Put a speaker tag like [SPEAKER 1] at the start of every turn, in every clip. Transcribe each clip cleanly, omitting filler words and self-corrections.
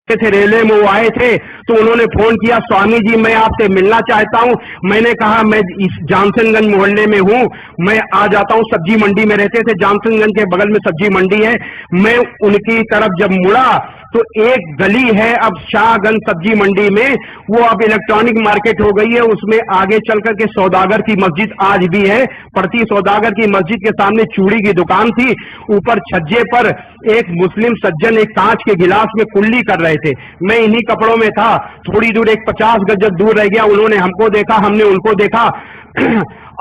[SPEAKER 1] थे, रेलवे में वो आए थे, तो उन्होंने फोन किया, स्वामी जी मैं आपसे मिलना चाहता हूं। मैंने कहा मैं इस जानसनगंज मोहल्ले में हूं, मैं आ जाता हूं। सब्जी मंडी में रहते थे, जानसनगंज के बगल में सब्जी मंडी है। मैं उनकी तरफ जब मुड़ा तो एक गली है अब शाहगंज सब्जी मंडी में, वो अब इलेक्ट्रॉनिक मार्केट हो गई है, उसमें आगे चल करके सौदागर की मस्जिद आज भी है पड़ती। सौदागर की मस्जिद के सामने चूड़ी की दुकान थी। ऊपर छज्जे पर एक मुस्लिम सज्जन एक कांच के गिलास में कुल्ली कर रहे थे। मैं इन्हीं कपड़ों में था। थोड़ी दूर एक 50 गज दूर रह गया, उन्होंने हमको देखा, हमने उनको देखा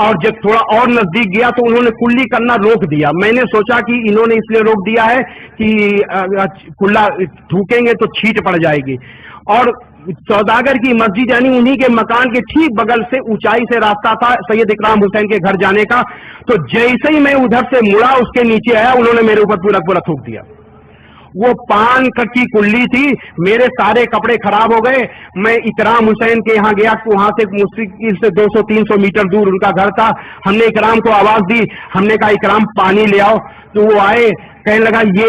[SPEAKER 1] और जब थोड़ा और नजदीक गया तो उन्होंने कुल्ली करना रोक दिया। मैंने सोचा कि इन्होंने इसलिए रोक दिया है कि कुल्ला थूकेंगे तो छींट पड़ जाएगी। और सौदागर की मस्जिद यानी उन्हीं के मकान के ठीक बगल से ऊंचाई से रास्ता था सैयद इकराम हुसैन के घर जाने का। तो जैसे ही मैं उधर से मुड़ा, उसके नीचे आया, उन्होंने मेरे ऊपर पूरा पूरा थूक दिया। वो पान की कुल्ली थी, मेरे सारे कपड़े खराब हो गए। मैं इकराम हुसैन के यहाँ गया, वहां से मुश्किल से 200-300 मीटर दूर उनका घर था। हमने इकराम को आवाज दी, हमने कहा इकराम पानी ले आओ। तो वो आए, कहने लगा ये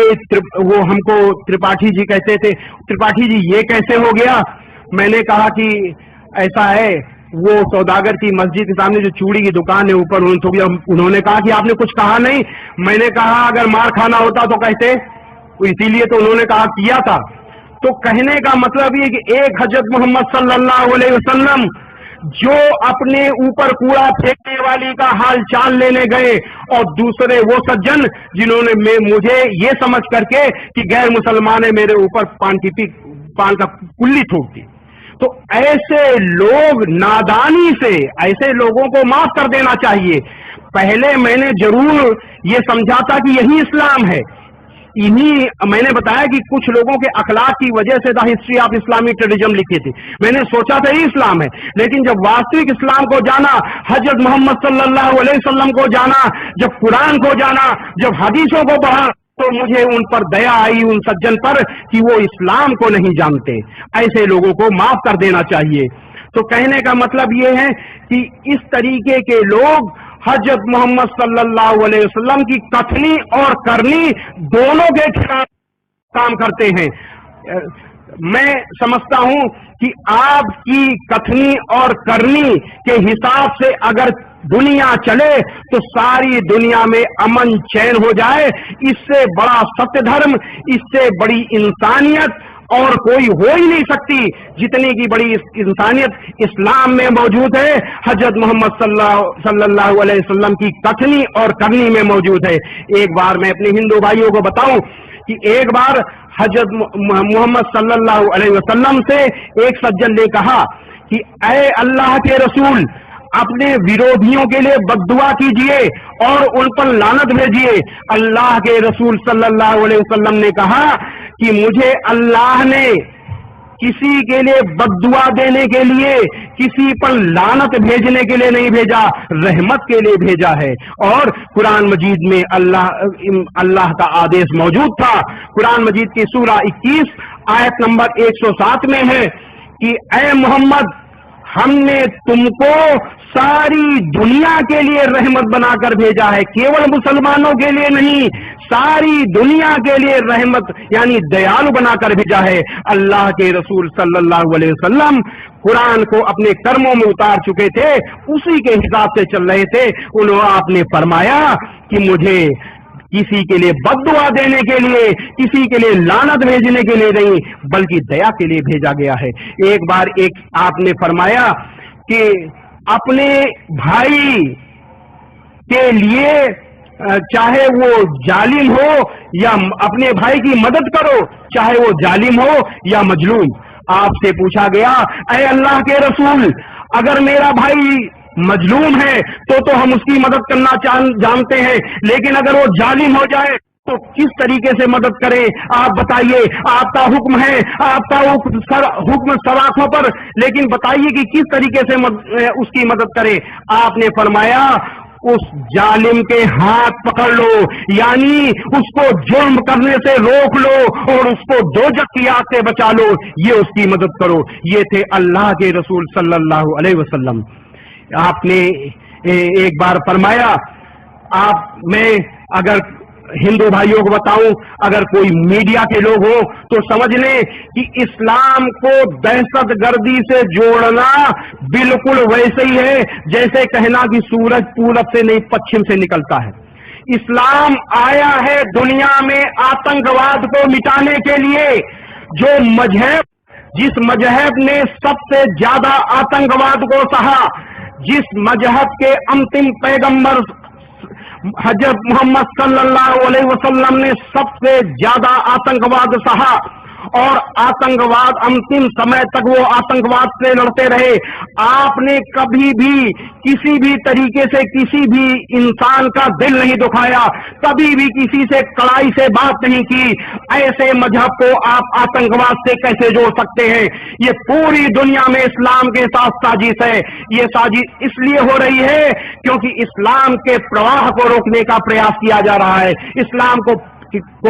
[SPEAKER 1] वो हमको त्रिपाठी जी कहते थे, त्रिपाठी जी ये कैसे हो गया। मैंने कहा कि ऐसा है, वो सौदागर की मस्जिद के सामने जो चूड़ी की दुकान है ऊपर उन्होंने कहा कि आपने कुछ कहा नहीं। मैंने कहा अगर मार खाना होता तो कहते, इसीलिए तो उन्होंने कहा किया था। तो कहने का मतलब ये कि एक हजरत मोहम्मद सल्लल्लाहु अलैहि वसल्लम जो अपने ऊपर कूड़ा फेंकने वाली का हाल चाल लेने गए, और दूसरे वो सज्जन जिन्होंने मुझे ये समझ करके कि गैर मुसलमान है मेरे ऊपर पान का कुल्ली थूक दी। तो ऐसे लोग नादानी से, ऐसे लोगों को माफ कर देना चाहिए। पहले मैंने जरूर ये समझा था कि यही इस्लाम है। मैंने बताया कि कुछ लोगों के अखलाक की वजह से the history of Islamic terrorism लिखी थी। मैंने सोचा था ये इस्लाम है, लेकिन जब वास्तविक इस्लाम को जाना, हजरत मोहम्मद सल्लल्लाहु अलैहि वसल्लम को जाना, जब कुरान को जाना, जब हदीसों को पढ़ा, तो मुझे उन पर दया आई, उन सज्जन पर, कि वो इस्लाम को नहीं जानते। ऐसे लोगों को माफ कर देना चाहिए। तो कहने का मतलब ये है कि इस तरीके के लोग हजरत मोहम्मद सल्लल्लाहु अलैहि वसल्लम की कथनी और करनी दोनों के खिलाफ काम करते हैं। मैं समझता हूं कि आपकी कथनी और करनी के हिसाब से अगर दुनिया चले तो सारी दुनिया में अमन चैन हो जाए। इससे बड़ा सत्य धर्म, इससे बड़ी इंसानियत और कोई हो ही नहीं सकती। जितनी की बड़ी इंसानियत इस्लाम में मौजूद है, हजरत मोहम्मद सल्लल्लाहु अलैहि वसल्लम की कथनी और करनी में मौजूद है। एक बार मैं अपने हिंदू भाइयों को बताऊं कि एक बार हजरत मोहम्मद सल्लल्लाहु अलैहि वसल्लम से एक सज्जन ने कहा कि ऐ अल्लाह के रसूल, अपने विरोधियों के लिए बद्दुआ कीजिए और उन पर लानत भेजिए। अल्लाह के रसूल सल्लल्लाहु अलैहि वसल्लम ने कहा कि मुझे अल्लाह ने किसी के लिए बद्दुआ देने के लिए, किसी पर लानत भेजने के लिए नहीं भेजा, रहमत के लिए भेजा है। और कुरान मजीद में अल्लाह का आदेश मौजूद था। कुरान मजीद की सूरा 21 आयत नंबर 107 में है कि ऐ मोहम्मद, हमने तुमको सारी दुनिया के लिए रहमत बनाकर भेजा है, केवल मुसलमानों के लिए नहीं, सारी दुनिया के लिए रहमत यानी दयालु बनाकर भेजा है। अल्लाह के रसूल सल्लल्लाहु अलैहि वसल्लम कुरान को अपने कर्मों में उतार चुके थे, उसी के हिसाब से चल रहे थे। आपने फरमाया कि मुझे किसी के लिए बद्दुआ देने के लिए, किसी के लिए लानत भेजने के लिए नहीं, बल्कि दया के लिए भेजा गया है। एक बार आपने फरमाया कि अपने भाई के लिए चाहे वो जालिम हो या अपने भाई की मदद करो, चाहे वो जालिम हो या मजलूम। आपसे पूछा गया, ऐ अल्लाह के रसूल, अगर मेरा भाई मजलूम है तो हम उसकी मदद करना जानते हैं, लेकिन अगर वो जालिम हो जाए तो किस तरीके से मदद करें? आप बताइए। आपका हुक्म है, आपका हुक्म सराखों पर, लेकिन बताइए कि किस तरीके से उसकी मदद करें। आपने फरमाया उस जालिम के हाथ पकड़ लो, यानी उसको जुर्म करने से रोक लो और उसको दोजख की आग से बचा लो, ये उसकी मदद करो। ये थे अल्लाह के रसूल सल्लल्लाहु अलैहि वसल्लम। आपने एक बार फरमाया, मैं अगर हिंदू भाइयों को बताऊं, अगर कोई मीडिया के लोग हो तो समझ लें कि इस्लाम को दहशतगर्दी से जोड़ना बिल्कुल वैसे ही है जैसे कहना कि सूरज पूरब से नहीं पश्चिम से निकलता है। इस्लाम आया है दुनिया में आतंकवाद को मिटाने के लिए। जो मजहब, जिस मजहब ने सबसे ज्यादा आतंकवाद को सहा, जिस मजहब के अंतिम पैगंबर हजरत मोहम्मद सल्लल्लाहु अलैहि वसल्लम ने सबसे ज्यादा आतंकवाद सहा और आतंकवाद अंतिम समय तक वो आतंकवाद से लड़ते रहे। आपने कभी भी किसी भी तरीके से किसी भी इंसान का दिल नहीं दुखाया, कभी भी किसी से कड़ाई से बात नहीं की। ऐसे मजहब को आप आतंकवाद से कैसे जोड़ सकते हैं? ये पूरी दुनिया में इस्लाम के साथ साजिश है। ये साजिश इसलिए हो रही है क्योंकि इस्लाम के प्रवाह को रोकने का प्रयास किया जा रहा है, इस्लाम को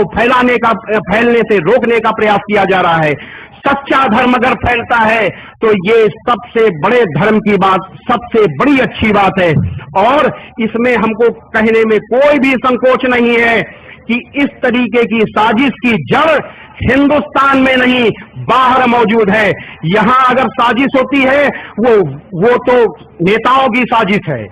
[SPEAKER 1] फैलने से रोकने का प्रयास किया जा रहा है। सच्चा धर्म अगर फैलता है तो ये सबसे बड़े धर्म की बात, सबसे बड़ी अच्छी बात है और इसमें हमको कहने में कोई भी संकोच नहीं है कि इस तरीके की साजिश की जड़ हिंदुस्तान में नहीं बाहर मौजूद है। यहां अगर साजिश होती है वो तो नेताओं की साजिश है,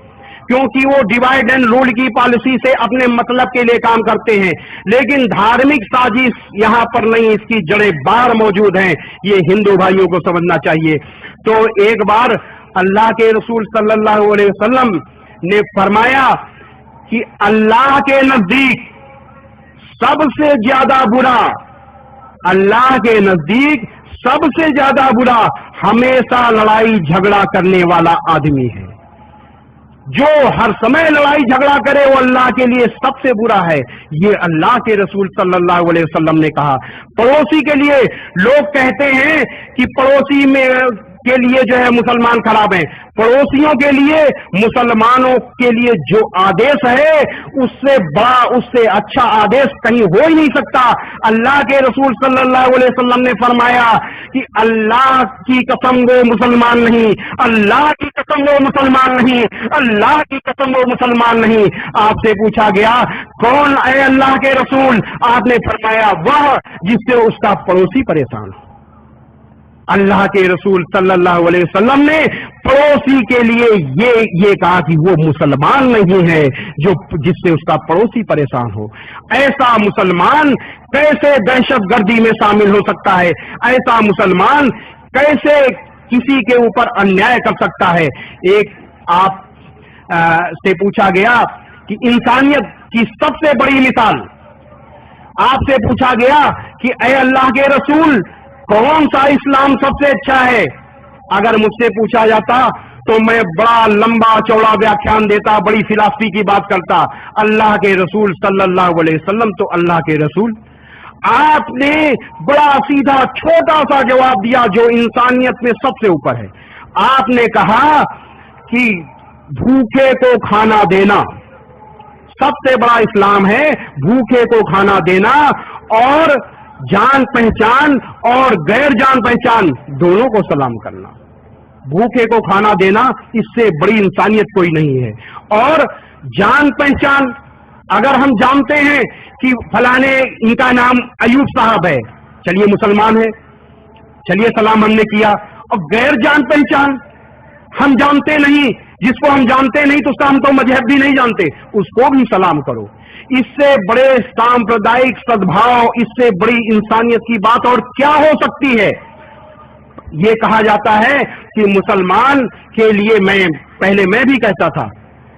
[SPEAKER 1] क्योंकि वो डिवाइड एंड रूल की पॉलिसी से अपने मतलब के लिए काम करते हैं। लेकिन धार्मिक साजिश यहां पर नहीं, इसकी जड़ें बाहर मौजूद हैं। ये हिंदू भाइयों को समझना चाहिए। तो एक बार अल्लाह के रसूल सल्लल्लाहु अलैहि वसल्लम ने फरमाया कि अल्लाह के नजदीक सबसे ज्यादा बुरा, अल्लाह के नजदीक सबसे ज्यादा बुरा हमेशा लड़ाई झगड़ा करने वाला आदमी है। जो हर समय लड़ाई झगड़ा करे वो अल्लाह के लिए सबसे बुरा है। ये अल्लाह के रसूल सल्लल्लाहु अलैहि वसल्लम ने कहा। पड़ोसी के लिए लोग कहते हैं कि पड़ोसी में के लिए जो है मुसलमान खराब है। पड़ोसियों के लिए, मुसलमानों के लिए जो आदेश है उससे बड़ा, उससे अच्छा आदेश कहीं हो ही नहीं सकता। अल्लाह के रसूल सल्लल्लाहु अलैहि वसल्लम ने फरमाया कि अल्लाह की कसम वो मुसलमान नहीं, अल्लाह की कसम वो मुसलमान नहीं, अल्लाह की कसम वो मुसलमान नहीं। आपसे पूछा गया कौन है अल्लाह के रसूल? आपने फरमाया वह जिससे उसका पड़ोसी परेशान हो। अल्लाह के रसूल सल्लल्लाहु अलैहि वसल्लम ने पड़ोसी के लिए ये कहा कि वो मुसलमान नहीं है जो जिससे उसका पड़ोसी परेशान हो। ऐसा मुसलमान कैसे दहशतगर्दी में शामिल हो सकता है? ऐसा मुसलमान कैसे किसी के ऊपर अन्याय कर सकता है? एक आप से पूछा गया कि इंसानियत की सबसे बड़ी मिसाल, आपसे पूछा गया कि ऐ अल्लाह के रसूल कौन सा इस्लाम सबसे अच्छा है? अगर मुझसे पूछा जाता तो मैं बड़ा लंबा चौड़ा व्याख्यान देता, बड़ी फिलॉसफी की बात करता। अल्लाह के रसूल सल्लल्लाहु अलैहि वसल्लम तो अल्लाह के रसूल, आपने बड़ा सीधा छोटा सा जवाब दिया जो इंसानियत में सबसे ऊपर है। आपने कहा कि भूखे को खाना देना सबसे बड़ा इस्लाम है, भूखे को खाना देना और जान पहचान और गैर जान पहचान दोनों को सलाम करना। भूखे को खाना देना इससे बड़ी इंसानियत कोई नहीं है। और जान पहचान, अगर हम जानते हैं कि फलाने इनका नाम अयूब साहब है, चलिए मुसलमान है, चलिए सलाम हमने किया। और गैर जान पहचान, हम जानते नहीं, जिसको हम जानते नहीं तो उसका हम तो मजहब भी नहीं जानते, उसको भी सलाम करो। इससे बड़े सांप्रदायिक सद्भाव, इससे बड़ी इंसानियत की बात और क्या हो सकती है? ये कहा जाता है कि मुसलमान के लिए, पहले मैं भी कहता था,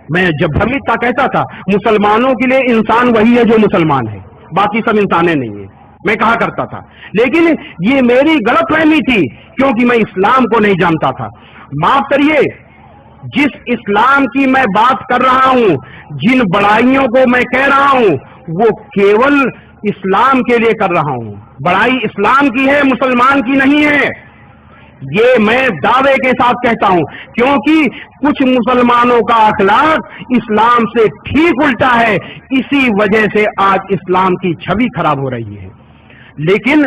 [SPEAKER 1] मैं जब भ्रमित था कहता था मुसलमानों के लिए इंसान वही है जो मुसलमान है, बाकी सब इंसाने नहीं है, मैं कहा करता था। लेकिन ये मेरी गलतफहमी थी क्योंकि मैं इस्लाम को नहीं जानता था। माफ करिए, जिस इस्लाम की मैं बात कर रहा हूं, जिन बड़ाइयों को मैं कह रहा हूं, वो केवल इस्लाम के लिए कर रहा हूं। बड़ाई इस्लाम की है, मुसलमान की नहीं है। ये मैं दावे के साथ कहता हूं क्योंकि कुछ मुसलमानों का अखलाक इस्लाम से ठीक उल्टा है। इसी वजह से आज इस्लाम की छवि खराब हो रही है। लेकिन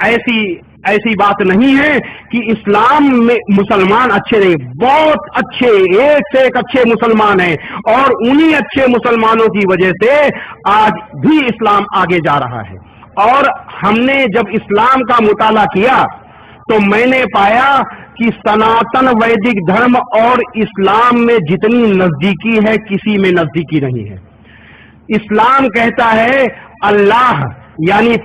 [SPEAKER 1] ऐसी ایسی بات نہیں ہے کہ اسلام میں مسلمان اچھے نہیں، بہت اچھے، ایک سے ایک اچھے مسلمان ہیں، اور انہی اچھے مسلمانوں کی وجہ سے آج بھی اسلام آگے جا رہا ہے۔ اور ہم نے جب اسلام کا مطالعہ کیا تو میں نے پایا کہ سناتن ویدک دھرم اور اسلام میں جتنی نزدیکی ہے کسی میں نزدیکی نہیں ہے۔ اسلام کہتا ہے اللہ یعنی